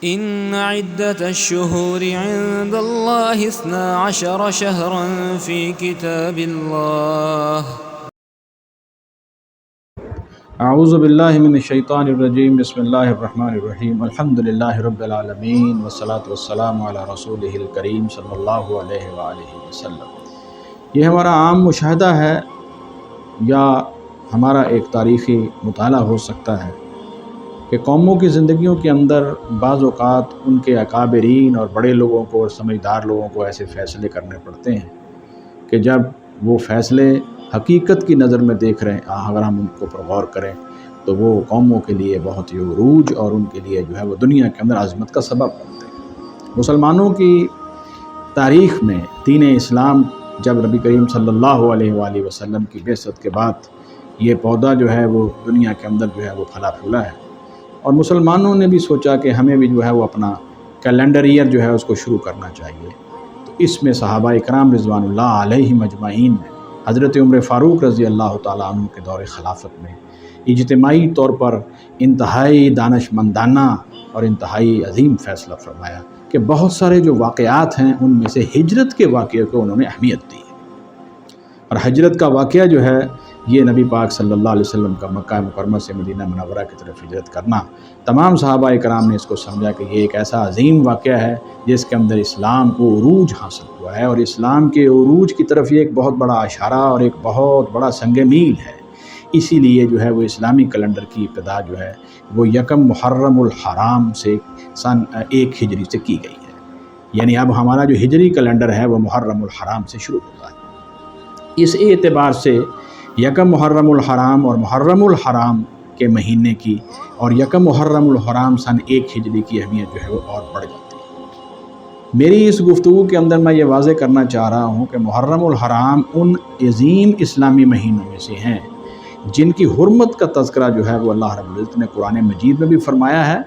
إن عدة الشهور عند الله 12 شهرا في كتاب الله. اعوذ باللہ من الشیطان الرجیم، بسم اللہ الرحمن الرحیم، الحمد للہ رب العالمین والصلاة والسلام علی رسولہ الکریم صلی اللہ علیہ وآلہ وسلم۔ یہ ہمارا عام مشاہدہ ہے یا ہمارا ایک تاریخی مطالعہ ہو سکتا ہے کہ قوموں کی زندگیوں کے اندر بعض اوقات ان کے اکابرین اور بڑے لوگوں کو اور سمجھدار لوگوں کو ایسے فیصلے کرنے پڑتے ہیں کہ جب وہ فیصلے حقیقت کی نظر میں دیکھ رہے ہیں، اگر ہم ان کو پر غور کریں تو وہ قوموں کے لیے بہت ہی عروج اور ان کے لیے جو ہے وہ دنیا کے اندر عظمت کا سبب بنتے ہیں۔ مسلمانوں کی تاریخ میں دین اسلام جب نبی کریم صلی اللہ علیہ وآلہ وسلم کی بعثت کے بعد یہ پودا جو ہے وہ دنیا کے اندر جو ہے وہ پھلا پھولا ہے، اور مسلمانوں نے بھی سوچا کہ ہمیں بھی جو ہے وہ اپنا کیلنڈر ایئر جو ہے اس کو شروع کرنا چاہیے، تو اس میں صحابہ اکرام رضوان اللہ علیہم اجمعین میں حضرت عمر فاروق رضی اللہ تعالیٰ عنہ کے دور خلافت میں اجتماعی طور پر انتہائی دانش مندانہ اور انتہائی عظیم فیصلہ فرمایا کہ بہت سارے جو واقعات ہیں ان میں سے ہجرت کے واقعے کو انہوں نے اہمیت دی ہے، اور ہجرت کا واقعہ جو ہے یہ نبی پاک صلی اللہ علیہ وسلم کا مکہ مکرمہ سے مدینہ منورہ کی طرف ہجرت کرنا، تمام صحابہ اکرام نے اس کو سمجھا کہ یہ ایک ایسا عظیم واقعہ ہے جس کے اندر اسلام کو عروج حاصل ہوا ہے، اور اسلام کے عروج کی طرف یہ ایک بہت بڑا اشارہ اور ایک بہت بڑا سنگ میل ہے۔ اسی لیے جو ہے وہ اسلامی کیلنڈر کی ابتدا جو ہے وہ یکم محرم الحرام سے سن 1 ہجری سے کی گئی ہے، یعنی اب ہمارا جو ہجری کیلنڈر ہے وہ محرم الحرام سے شروع ہوتا ہے۔ اس اعتبار سے یکم محرم الحرام اور محرم الحرام کے مہینے کی اور یکم محرم الحرام سن 1 ہجری کی اہمیت جو ہے وہ اور بڑھ جاتی ہے۔ میری اس گفتگو کے اندر میں یہ واضح کرنا چاہ رہا ہوں کہ محرم الحرام ان عظیم اسلامی مہینوں میں سے ہیں جن کی حرمت کا تذکرہ جو ہے وہ اللہ رب العزت نے قرآن مجید میں بھی فرمایا ہے،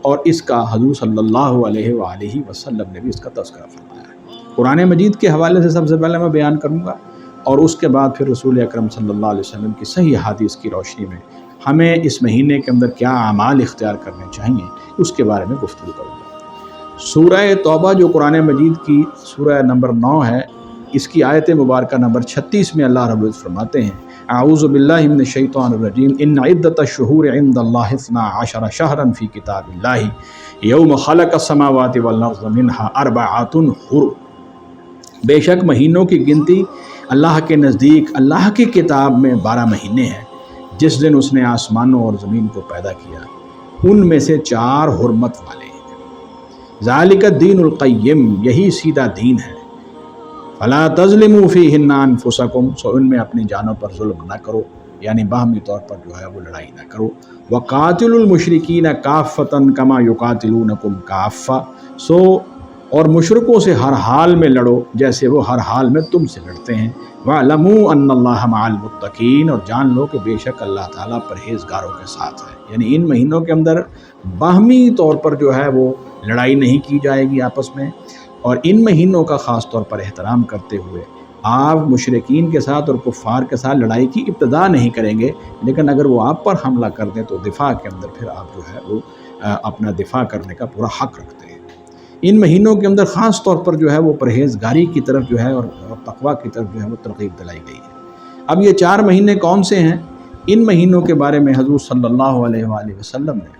اور اس کا حضور صلی اللہ علیہ وآلہ وسلم نے بھی اس کا تذکرہ فرمایا ہے۔ قرآن مجید کے حوالے سے سب سے پہلے میں بیان کروں گا، اور اس کے بعد پھر رسول اکرم صلی اللہ علیہ وسلم کی صحیح حدیث کی روشنی میں ہمیں اس مہینے کے اندر کیا اعمال اختیار کرنے چاہیے اس کے بارے میں گفتگو کروں گا۔ سورہ توبہ جو قرآن مجید کی سورہ نمبر 9 ہے، اس کی آیت مبارکہ نمبر 36 میں اللہ رب العزت فرماتے ہیں: اعوذ باللہ من الشیطان الرجیم، ان عدۃ الشہور عند اللہ 12 شہرا فی کتاب اللہ یوم خلق السماوات والارض منہا 4 حرم۔ بے شک مہینوں کی گنتی اللہ کے نزدیک اللہ کی کتاب میں 12 مہینے ہیں جس دن اس نے آسمانوں اور زمین کو پیدا کیا، ان میں سے 4 حرمت والے ہیں۔ ذالک الدین القیم، یہی سیدھا دین ہے۔ فلا تظلموا فیہن انفسکم، سو ان میں اپنی جانوں پر ظلم نہ کرو، یعنی باہمی طور پر جو ہے وہ لڑائی نہ کرو۔ وقاتلوا المشرکین کافۃ کما یقاتلونکم کافۃ، سو اور مشرکوں سے ہر حال میں لڑو جیسے وہ ہر حال میں تم سے لڑتے ہیں۔ وَاعْلَمُوا أَنَّ اللَّهَ مَعَ الْمُتَّقِينَ، اور جان لو کہ بے شک اللہ تعالیٰ پرہیزگاروں کے ساتھ ہے، یعنی ان مہینوں کے اندر باہمی طور پر جو ہے وہ لڑائی نہیں کی جائے گی آپس میں، اور ان مہینوں کا خاص طور پر احترام کرتے ہوئے آپ مشرکین کے ساتھ اور کفار کے ساتھ لڑائی کی ابتدا نہیں کریں گے، لیکن اگر وہ آپ پر حملہ کر دیں تو دفاع کے اندر پھر آپ جو ہے وہ اپنا دفاع کرنے کا پورا حق رکھتے ہیں۔ ان مہینوں کے اندر خاص طور پر جو ہے وہ پرہیزگاری کی طرف جو ہے اور تقویٰ کی طرف جو ہے وہ ترغیب دلائی گئی ہے۔ اب یہ 4 مہینے کون سے ہیں؟ ان مہینوں کے بارے میں حضور صلی اللہ علیہ وآلہ وسلم نے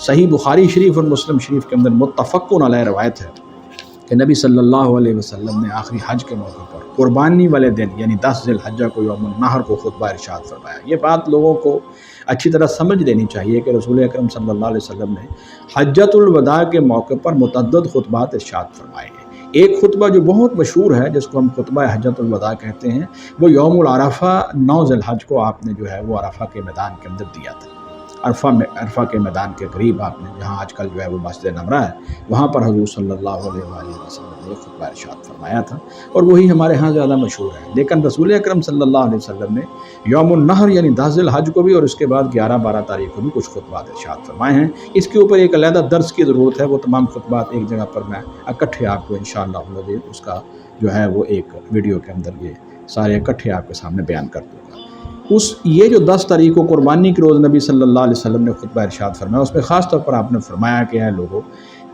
صحیح بخاری شریف اور مسلم شریف کے اندر متفق علیہ روایت ہے کہ نبی صلی اللہ علیہ وسلم نے آخری حج کے موقع پر قربانی والے دن یعنی 10 ذی الحجہ کو یوم النحر کو خطبہ ارشاد فرمایا۔ یہ بات لوگوں کو اچھی طرح سمجھ لینی چاہیے کہ رسول اکرم صلی اللہ علیہ وسلم نے حجۃ الوداع کے موقع پر متعدد خطبات ارشاد فرمائے ہیں۔ ایک خطبہ جو بہت مشہور ہے جس کو ہم خطبہ حجۃ الوداع کہتے ہیں، وہ یوم العرفہ 9 ذی الحج کو آپ نے جو ہے وہ عرفہ کے میدان کے اندر دیا تھا۔ عرفہ کے میدان کے قریب آپ نے، جہاں آج کل جو ہے وہ مسجد نمرہ ہے، وہاں پر حضور صلی اللہ علیہ وآلہ وسلم نے خطبہ ارشاد فرمایا تھا، اور وہی ہمارے ہاں زیادہ مشہور ہے۔ لیکن رسول اکرم صلی اللہ علیہ وسلم نے یوم النحر یعنی 10 ذی الحج کو بھی اور اس کے بعد 11-12 تاریخ کو بھی کچھ خطبات ارشاد فرمائے ہیں۔ اس کے اوپر ایک علیحدہ درس کی ضرورت ہے، وہ تمام خطبات ایک جگہ پر میں اکٹھے آپ کو انشاءاللہ اس کا جو ہے وہ ایک ویڈیو کے اندر یہ سارے اکٹھے آپ کے سامنے بیان کر دوں گا۔ یہ جو 10 تاریخ کو قربانی کے روز نبی صلی اللہ علیہ وسلم نے خطبہ ارشاد فرمایا، اس میں خاص طور پر آپ نے فرمایا کہ اے لوگوں،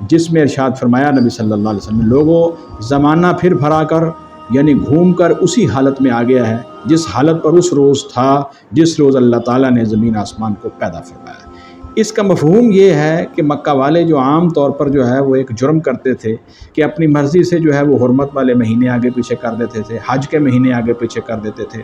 جس میں ارشاد فرمایا نبی صلی اللہ علیہ وسلم نے، لوگوں زمانہ پھر بھرا کر یعنی گھوم کر اسی حالت میں آ گیا ہے جس حالت پر اس روز تھا جس روز اللہ تعالیٰ نے زمین آسمان کو پیدا فرمایا۔ اس کا مفہوم یہ ہے کہ مکہ والے جو عام طور پر جو ہے وہ ایک جرم کرتے تھے کہ اپنی مرضی سے جو ہے وہ حرمت والے مہینے آگے پیچھے کر دیتے تھے، حج کے مہینے آگے پیچھے کر دیتے تھے۔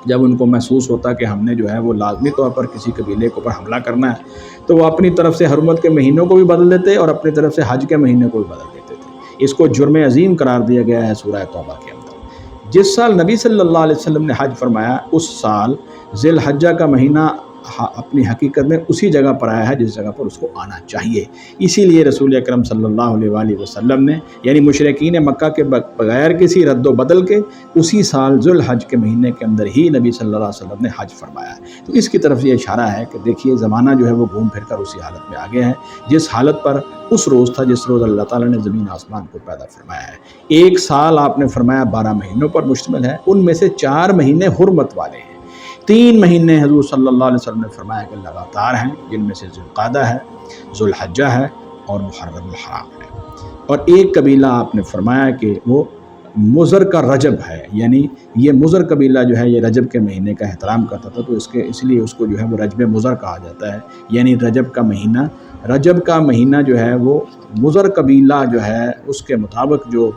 جب ان کو محسوس ہوتا کہ ہم نے جو ہے وہ لازمی طور پر کسی قبیلے کے اوپر حملہ کرنا ہے تو وہ اپنی طرف سے حرمت کے مہینوں کو بھی بدل دیتے اور اپنی طرف سے حج کے مہینے کو بھی بدل دیتے تھے۔ اس کو جرم عظیم قرار دیا گیا ہے سورہ توبہ کے اندر۔ جس سال نبی صلی اللہ علیہ وسلم نے حج فرمایا، اس سال ذی الحجہ کا مہینہ اپنی حقیقت میں اسی جگہ پر آیا ہے جس جگہ پر اس کو آنا چاہیے۔ اسی لیے رسول اکرم صلی اللہ علیہ وآلہ وسلم نے یعنی مشرکین مکہ کے بغیر کسی رد و بدل کے اسی سال ذی الحج کے مہینے کے اندر ہی نبی صلی اللہ علیہ وسلم نے حج فرمایا۔ تو اس کی طرف یہ اشارہ ہے کہ دیکھیے زمانہ جو ہے وہ گھوم پھر کر اسی حالت میں آ گیا ہے جس حالت پر اس روز تھا جس روز اللہ تعالیٰ نے زمین آسمان کو پیدا فرمایا ہے۔ ایک سال آپ نے فرمایا 12 مہینوں پر مشتمل ہے، ان میں سے 4 مہینے حرمت والے ہیں، 3 مہینے حضور صلی اللہ علیہ وسلم نے فرمایا کہ لگاتار ہیں، جن میں سے ذی القعدہ ہے، ذو الحجہ ہے اور محرم الحرام ہے۔ اور ایک قبیلہ آپ نے فرمایا کہ وہ مضر کا رجب ہے، یعنی یہ مضر قبیلہ جو ہے یہ رجب کے مہینے کا احترام کرتا تھا، تو اس لیے اس کو جو ہے وہ رجب مضر کہا جاتا ہے، یعنی رجب کا مہینہ جو ہے وہ مضر قبیلہ جو ہے اس کے مطابق جو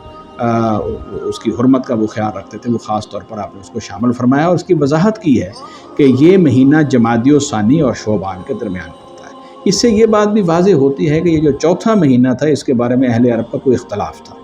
اس کی حرمت کا وہ خیال رکھتے تھے، وہ خاص طور پر آپ نے اس کو شامل فرمایا اور اس کی وضاحت کی ہے کہ یہ مہینہ جمادی الثانی اور شعبان کے درمیان پڑتا ہے۔ اس سے یہ بات بھی واضح ہوتی ہے کہ یہ جو چوتھا مہینہ تھا اس کے بارے میں اہل عرب کا کوئی اختلاف تھا،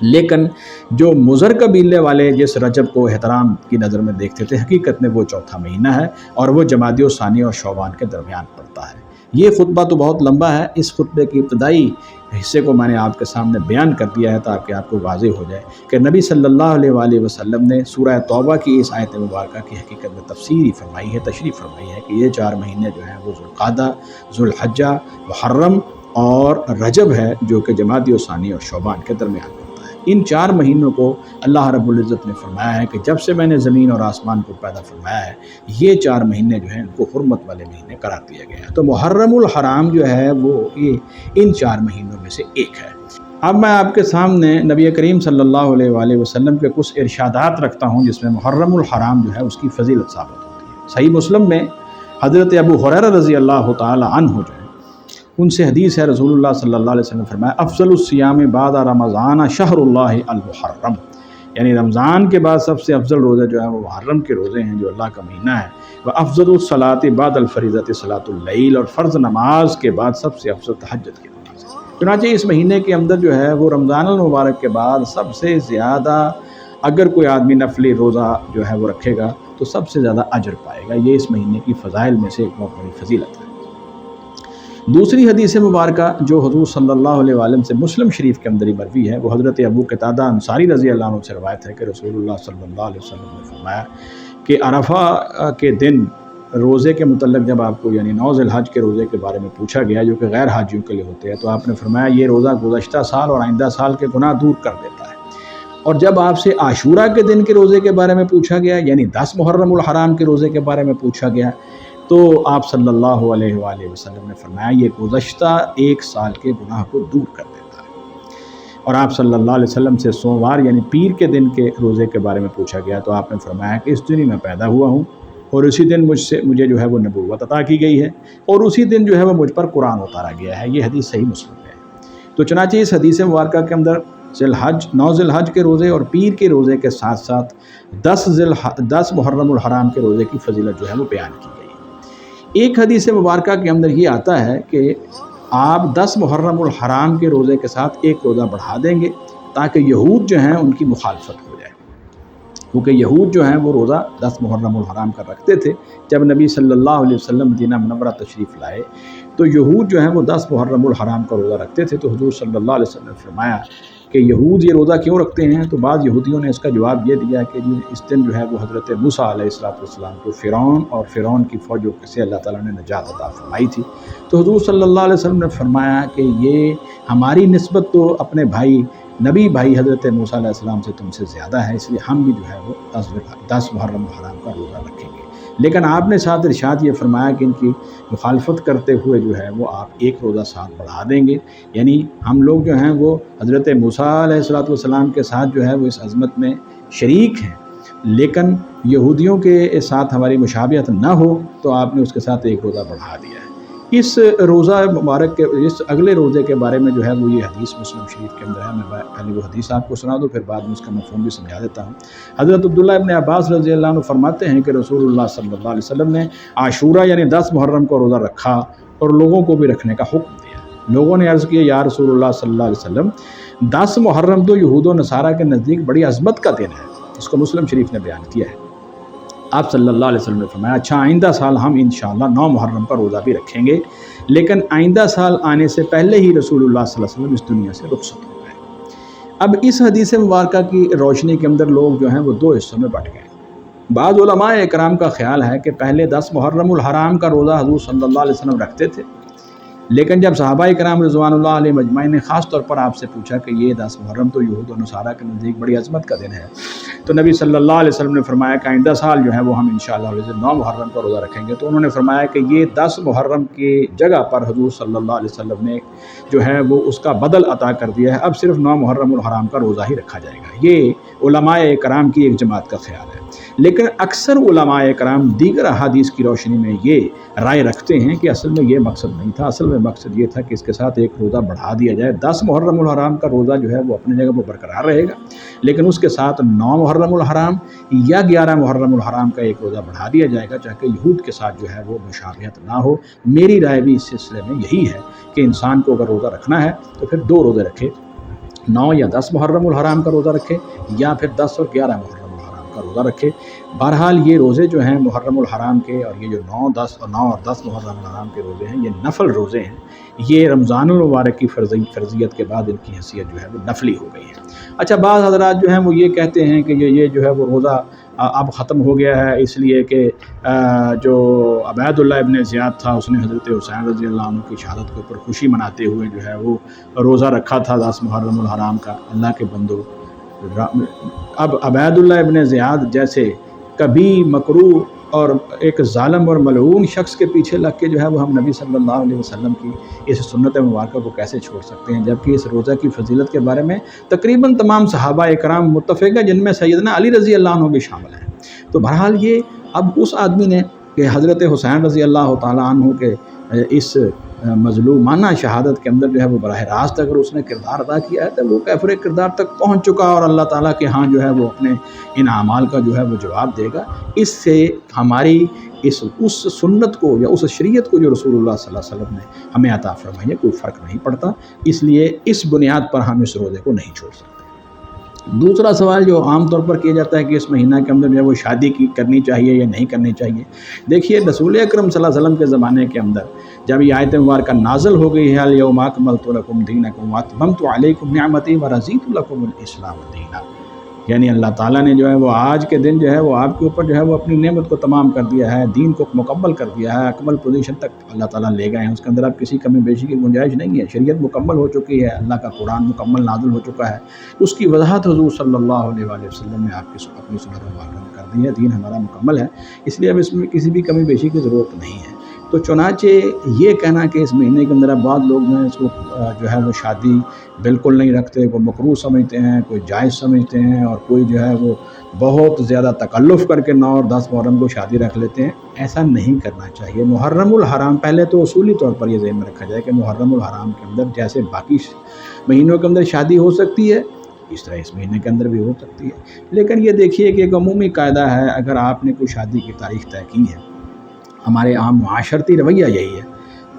لیکن جو مضر قبیلے والے جس رجب کو احترام کی نظر میں دیکھتے تھے، حقیقت میں وہ چوتھا مہینہ ہے اور وہ جمادی الثانی اور شعبان کے درمیان پڑتا ہے۔ یہ خطبہ تو بہت لمبا ہے، اس خطبے کی ابتدائی حصے کو میں نے آپ کے سامنے بیان کر دیا ہے تاکہ آپ کو واضح ہو جائے کہ نبی صلی اللہ علیہ وآلہ وسلم نے سورہ توبہ کی اس آیت مبارکہ کی حقیقت میں تفسیر فرمائی ہے، تشریح فرمائی ہے کہ یہ 4 مہینے جو ہیں وہ ذو القعدہ، ذو الحجہ، محرم اور رجب ہے جو کہ جمادی الثانی اور شعبان کے درمیان پڑتا ہے۔ ان 4 مہینوں کو اللہ رب العزت نے فرمایا ہے کہ جب سے میں نے زمین اور آسمان کو پیدا فرمایا ہے یہ 4 مہینے جو ہیں ان کو حرمت والے مہینے قرار دیا گیا ہے۔ تو محرم الحرام جو ہے وہ ان 4 مہینوں میں سے ایک ہے۔ اب میں آپ کے سامنے نبی کریم صلی اللہ علیہ وآلہ وسلم کے کچھ ارشادات رکھتا ہوں جس میں محرم الحرام جو ہے اس کی فضیلت ثابت ہوتی ہے۔ صحیح مسلم میں حضرت ابو ہریرہ رضی اللہ تعالی عنہ جو ہے ان سے حدیث ہے، رسول اللہ صلی اللہ علیہ وسلم نے فرمایا افضل الصیام بعد رمضان شہر اللہ المحرم، یعنی رمضان کے بعد سب سے افضل روزہ جو ہے وہ محرم کے روزے ہیں جو اللہ کا مہینہ ہے۔ وافضل الصلاۃ بعد الفریضۃ صلاۃ اللیل، اور فرض نماز کے بعد سب سے افضل تہجد کی نماز ہے۔ چنانچہ اس مہینے کے اندر جو ہے وہ رمضان المبارک کے بعد سب سے زیادہ اگر کوئی آدمی نفلی روزہ جو ہے وہ رکھے گا تو سب سے زیادہ اجر پائے گا۔ یہ اس مہینے کی فضائل میں سے ایک بہت بڑی فضیلت ہے۔ دوسری حدیث مبارکہ جو حضور صلی اللہ علیہ وآلہ سے مسلم شریف کے اندر ہی مروی ہے، وہ حضرت ابو قتادہ انصاری رضی اللہ عنہ سے روایت ہے کہ رسول اللہ صلی اللہ علیہ وسلم نے فرمایا کہ عرفہ کے دن روزے کے متعلق جب آپ کو یعنی 9 ذی الحج کے روزے کے بارے میں پوچھا گیا جو کہ غیر حاجیوں کے لیے ہوتے ہیں، تو آپ نے فرمایا یہ روزہ گزشتہ سال اور آئندہ سال کے گناہ دور کر دیتا ہے۔ اور جب آپ سے عاشورہ کے دن کے روزے کے بارے میں پوچھا گیا یعنی 10 محرم الحرام کے روزے کے بارے میں پوچھا گیا تو آپ صلی اللہ علیہ وآلہ وسلم نے فرمایا یہ گزشتہ 1 سال کے گناہ کو دور کر دیتا ہے۔ اور آپ صلی اللہ علیہ وسلم سے سوموار یعنی پیر کے دن کے روزے کے بارے میں پوچھا گیا تو آپ نے فرمایا کہ اس دن ہی میں پیدا ہوا ہوں اور اسی دن مجھے جو ہے وہ نبوت عطا کی گئی ہے اور اسی دن جو ہے وہ مجھ پر قرآن اتارا گیا ہے۔ یہ حدیث صحیح مسلم ہے۔ تو چنانچہ اس حدیث مبارکہ کے اندر 9 ذی الحج کے روزے اور پیر کے روزے کے ساتھ ساتھ 10 محرم الحرام کے روزے کی فضیلت جو ہے وہ بیان کی گئی۔ ایک حدیث مبارکہ کے اندر یہ آتا ہے کہ آپ 10 محرم الحرام کے روزے کے ساتھ ایک روزہ بڑھا دیں گے تاکہ یہود جو ہیں ان کی مخالفت ہو جائے، کیونکہ یہود جو ہیں وہ روزہ 10 محرم الحرام کا رکھتے تھے۔ جب نبی صلی اللہ علیہ وسلم مدینہ منورہ تشریف لائے تو یہود جو ہیں وہ 10 محرم الحرام کا روزہ رکھتے تھے، تو حضور صلی اللہ علیہ وسلم نے فرمایا کہ یہود یہ روزہ کیوں رکھتے ہیں؟ تو بعض یہودیوں نے اس کا جواب یہ دیا کہ اس دن جو ہے وہ حضرت موسیٰ علیہ السلام کو فرعون اور فرعون کی فوجوں سے اللہ تعالیٰ نے نجات عطا فرمائی تھی۔ تو حضور صلی اللہ علیہ وسلم نے فرمایا کہ یہ ہماری نسبت تو اپنے نبی بھائی حضرت موسیٰ علیہ السلام سے تم سے زیادہ ہے، اس لیے ہم بھی جو ہے وہ 10 محرم الحرام کا روزہ رکھیں گے۔ لیکن آپ نے ساتھ ارشاد یہ فرمایا کہ ان کی مخالفت کرتے ہوئے جو ہے وہ آپ ایک روزہ ساتھ بڑھا دیں گے۔ یعنی ہم لوگ جو ہیں وہ حضرت موسیٰ علیہ السلام کے ساتھ جو ہے وہ اس عظمت میں شریک ہیں، لیکن یہودیوں کے ساتھ ہماری مشابہت نہ ہو تو آپ نے اس کے ساتھ ایک روزہ بڑھا دیا ہے۔ اس روزہ مبارک کے اس اگلے روزے کے بارے میں جو ہے وہ یہ حدیث مسلم شریف کے اندر ہے، میں پہلے وہ حدیث آپ کو سنا دوں پھر بعد میں اس کا مفہوم بھی سمجھا دیتا ہوں۔ حضرت عبداللہ ابن عباس رضی اللہ عنہ فرماتے ہیں کہ رسول اللہ صلی اللہ علیہ وسلم نے عاشورہ یعنی 10 محرم کو روزہ رکھا اور لوگوں کو بھی رکھنے کا حکم دیا۔ لوگوں نے عرض کیا یا رسول اللہ صلی اللہ علیہ وسلم 10 محرم تو یہود و نصارہ کے نزدیک بڑی عظمت کا دن ہے، اس کو مسلم شریف نے بیان کیا ہے۔ آپ صلی اللہ علیہ وسلم نے فرمایا اچھا آئندہ سال ہم انشاءاللہ 9 محرم کا روزہ بھی رکھیں گے، لیکن آئندہ سال آنے سے پہلے ہی رسول اللہ صلی اللہ علیہ وسلم اس دنیا سے رخصت ہو گئے۔ اب اس حدیث مبارکہ کی روشنی کے اندر لوگ جو ہیں وہ 2 حصوں میں بٹ گئے۔ بعض علماء اکرام کا خیال ہے کہ پہلے 10 محرم الحرام کا روزہ حضور صلی اللہ علیہ وسلم رکھتے تھے، لیکن جب صحابہ کرام رضوان اللہ علیہ مجمعین نے خاص طور پر آپ سے پوچھا کہ یہ 10 محرم تو یہود و نصارہ کے نزدیک بڑی عظمت کا دن ہے، تو نبی صلی اللہ علیہ وسلم نے فرمایا کہ آئندہ سال جو ہے وہ ہم انشاءاللہ 9 محرم کا روزہ رکھیں گے۔ تو انہوں نے فرمایا کہ یہ 10 محرم کی جگہ پر حضور صلی اللہ علیہ وسلم نے جو ہے وہ اس کا بدل عطا کر دیا ہے، اب صرف 9 محرم الحرام کا روزہ ہی رکھا جائے گا۔ یہ علماء کرام کی ایک جماعت کا خیال ہے، لیکن اکثر علماء کرام دیگر احادیث کی روشنی میں یہ رائے رکھتے ہیں کہ اصل میں یہ مقصد نہیں تھا، اصل میں مقصد یہ تھا کہ اس کے ساتھ ایک روزہ بڑھا دیا جائے۔ 10 محرم الحرام کا روزہ جو ہے وہ اپنی جگہ پر برقرار رہے گا، لیکن اس کے ساتھ 9 محرم الحرام یا 11 محرم الحرام کا ایک روزہ بڑھا دیا جائے گا، تاکہ یہود کے ساتھ جو ہے وہ مشابہت نہ ہو۔ میری رائے بھی اس سلسلے میں یہی ہے کہ انسان کو اگر روزہ رکھنا ہے تو پھر 2 روزے رکھے، 9 یا 10 محرم الحرام کا روزہ رکھے، یا پھر 10 اور 11 محرم الحرام کا روزہ رکھے۔ بہرحال یہ روزے جو ہیں محرم الحرام کے اور یہ جو 9 اور 10 محرم الحرام کے روزے ہیں یہ نفل روزے ہیں، یہ رمضان المبارک کی فرضیت کے بعد ان کی حیثیت جو ہے وہ نفلی ہو گئی ہے۔ اچھا بعض حضرات جو ہیں وہ یہ کہتے ہیں کہ یہ جو ہے وہ روزہ اب ختم ہو گیا ہے، اس لیے کہ جو عبید اللہ ابن زیاد تھا اس نے حضرت حسین رضی اللہ عنہ کی شہادت کے اوپر خوشی مناتے ہوئے جو ہے وہ روزہ رکھا تھا 10 محرم الحرام کا۔ اللہ کے بندو، اب عبید اللہ ابن زیاد جیسے کبھی مکروہ اور ایک ظالم اور ملعون شخص کے پیچھے لگ کے جو ہے وہ ہم نبی صلی اللہ علیہ وسلم کی اس سنت مبارکہ کو کیسے چھوڑ سکتے ہیں، جبکہ اس روزہ کی فضیلت کے بارے میں تقریباً تمام صحابہ اکرام متفق ہیں، جن میں سیدنا علی رضی اللہ عنہ بھی شامل ہیں۔ تو بہرحال یہ اب اس آدمی نے کہ حضرت حسین رضی اللہ تعالیٰ عنہ کے اس مظلومانہ شہادت کے اندر جو ہے وہ براہ راست اگر اس نے کردار ادا کیا ہے تو وہ کیفر کردار تک پہنچ چکا، اور اللہ تعالیٰ کے ہاں جو ہے وہ اپنے ان اعمال کا جو ہے وہ جواب دے گا۔ اس سے ہماری اس سنت کو یا اس شریعت کو جو رسول اللہ صلی اللہ علیہ وسلم نے ہمیں عطا فرمائی ہے کوئی فرق نہیں پڑتا، اس لیے اس بنیاد پر ہم اس روزے کو نہیں چھوڑ سکتے۔ دوسرا سوال جو عام طور پر کیا جاتا ہے کہ اس مہینہ کے اندر جو ہے وہ شادی کرنی چاہیے یا نہیں کرنی چاہیے۔ دیکھیے رسول اکرم صلی اللہ علیہ وسلم کے زمانے کے اندر جب یہ آیت مبارکہ نازل ہو گئی ہے الیوم اکملت لکم دینکم واتممت علیکم نعمتی ورضیت لکم الاسلام دینا، یعنی اللہ تعالیٰ نے جو ہے وہ آج کے دن جو ہے وہ آپ کے اوپر جو ہے وہ اپنی نعمت کو تمام کر دیا ہے، دین کو مکمل کر دیا ہے، اکمل پوزیشن تک اللہ تعالیٰ لے گئے ہیں، اس کے اندر اب کسی کمی بیشی کی گنجائش نہیں ہے، شریعت مکمل ہو چکی ہے، اللہ کا قرآن مکمل نازل ہو چکا ہے۔ اس کی وضاحت حضور صلی اللہ علیہ وآلہ وسلم نے آپ کی اپنی سنت مبارکہ میں کر دی ہے، دین ہمارا مکمل ہے، اس لیے اب اس میں کسی بھی کمی بیشی کی ضرورت نہیں ہے۔ تو چنانچہ یہ کہنا کہ اس مہینے کے اندر اب بعض لوگ جو ہیں اس کو جو ہے وہ شادی بالکل نہیں رکھتے، کوئی مکروہ سمجھتے ہیں، کوئی جائز سمجھتے ہیں، اور کوئی جو ہے وہ بہت زیادہ تکلف کر کے 9 اور 10 محرم کو شادی رکھ لیتے ہیں، ایسا نہیں کرنا چاہیے۔ محرم الحرام پہلے تو اصولی طور پر یہ ذہن میں رکھا جائے کہ محرم الحرام کے اندر جیسے باقی مہینوں کے اندر شادی ہو سکتی ہے اس طرح اس مہینے کے اندر بھی ہو سکتی ہے، لیکن یہ دیکھیے کہ ایک عمومی قاعدہ ہے، اگر آپ نے کوئی شادی کی تاریخ طے کی ہے، ہمارے عام معاشرتی رویہ یہی ہے،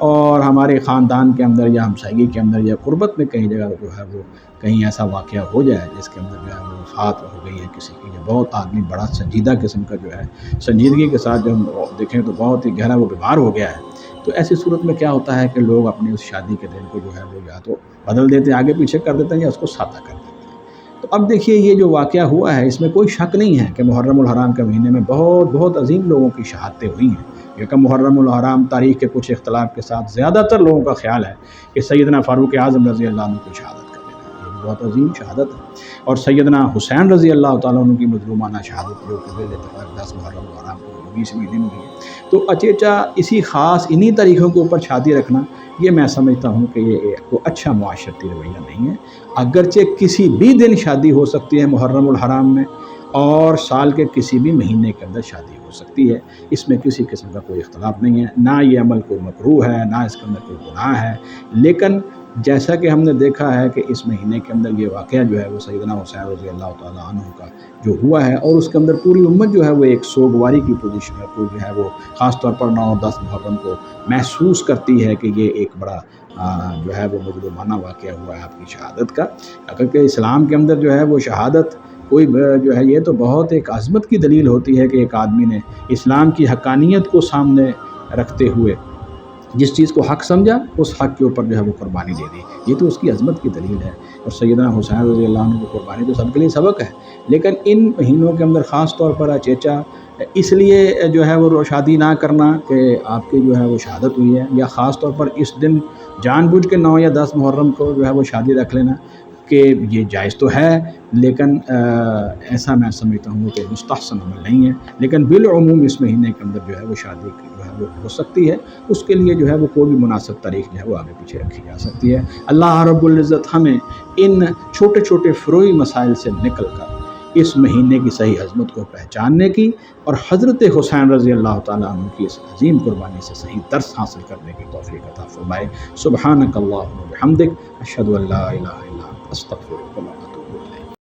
اور ہمارے خاندان کے اندر یا ہمسائیگی کے اندر یا قربت میں کہیں جگہ جو ہے وہ کہیں ایسا واقعہ ہو جائے جس کے اندر جو ہے وہ وفات ہو گئی ہے کسی کی، یا بہت آدمی بڑا سنجیدہ قسم کا جو ہے سنجیدگی کے ساتھ جو ہم دیکھیں تو بہت ہی گہرا وہ بیمار ہو گیا ہے، تو ایسی صورت میں کیا ہوتا ہے کہ لوگ اپنی اس شادی کے دن کو جو ہے وہ یا تو بدل دیتے ہیں، آگے پیچھے کر دیتے ہیں، یا اس کو سادہ کر دیتے ہیں۔ تو اب دیکھیے یہ جو واقعہ ہوا ہے اس میں کوئی شک نہیں ہے کہ محرم الحرام کے مہینے میں بہت عظیم لوگوں کی شہادتیں ہوئی ہیں، کیونکہ محرم الحرام تاریخ کے کچھ اختلاف کے ساتھ زیادہ تر لوگوں کا خیال ہے کہ سیدنا فاروق اعظم رضی اللہ عنہ کی شہادت کر دینا یہ بہت عظیم شہادت ہے۔ اور سیدنا حسین رضی اللہ تعالیٰ عنہ کی مظلومانہ شہادت جو کہ بالاتفاق 10 محرم الحرام کو 20 مہینے میں ہوئی ہے، تو اچیچا اسی خاص انہی طریقوں کے اوپر شادی رکھنا یہ میں سمجھتا ہوں کہ یہ ایک اچھا معاشرتی رویہ نہیں ہے۔ اگرچہ کسی بھی دن شادی ہو سکتی ہے محرم الحرام میں، اور سال کے کسی بھی مہینے کے اندر شادی ہو سکتی ہے، اس میں کسی قسم کا کوئی اختلاف نہیں ہے، نہ یہ عمل کوئی مکروہ ہے، نہ اس کے اندر کوئی گناہ ہے۔ لیکن جیسا کہ ہم نے دیکھا ہے کہ اس مہینے کے اندر یہ واقعہ جو ہے وہ سیدنا حسین رضی اللہ تعالیٰ عنہ کا جو ہوا ہے، اور اس کے اندر پوری امت جو ہے وہ ایک سوگواری کی پوزیشن میں جو ہے وہ خاص طور پر 9 اور 10 محرم کو محسوس کرتی ہے کہ یہ ایک بڑا جو ہے وہ مظلومانہ واقعہ ہوا ہے آپ کی شہادت کا۔ اگر کہ اسلام کے اندر جو ہے وہ شہادت کوئی جو ہے یہ تو بہت ایک عظمت کی دلیل ہوتی ہے کہ ایک آدمی نے اسلام کی حقانیت کو سامنے رکھتے ہوئے جس چیز کو حق سمجھا اس حق کے اوپر جو ہے وہ قربانی دے دی، یہ تو اس کی عظمت کی دلیل ہے۔ اور سیدنا حسین رضی اللہ عنہ کی قربانی تو سب کے لیے سبق ہے، لیکن ان مہینوں کے اندر خاص طور پر اچیچا اس لیے جو ہے وہ شادی نہ کرنا کہ آپ کی جو ہے وہ شہادت ہوئی ہے، یا خاص طور پر اس دن جان بوجھ کے 9 یا 10 محرم کو جو ہے وہ شادی رکھ لینا کہ یہ جائز تو ہے، لیکن ایسا میں سمجھتا ہوں کہ مستحسن عمل نہیں ہے۔ لیکن بالعموم اس مہینے کے اندر جو ہے وہ شادی جو ہے وہ ہو سکتی ہے، اس کے لیے جو ہے وہ کوئی بھی مناسب تاریخ جو ہے وہ آگے پیچھے رکھی جا سکتی ہے۔ اللہ رب العزت ہمیں ان چھوٹے چھوٹے فروعی مسائل سے نکل کر اس مہینے کی صحیح عظمت کو پہچاننے کی اور حضرت حسین رضی اللہ تعالیٰ عنہ کی اس عظیم قربانی سے صحیح درس حاصل کرنے کی توفیق عطا فرمائے۔ سبحانک اللہم و بحمدک، اشہد ان لا الہ الا انت، استغفرک۔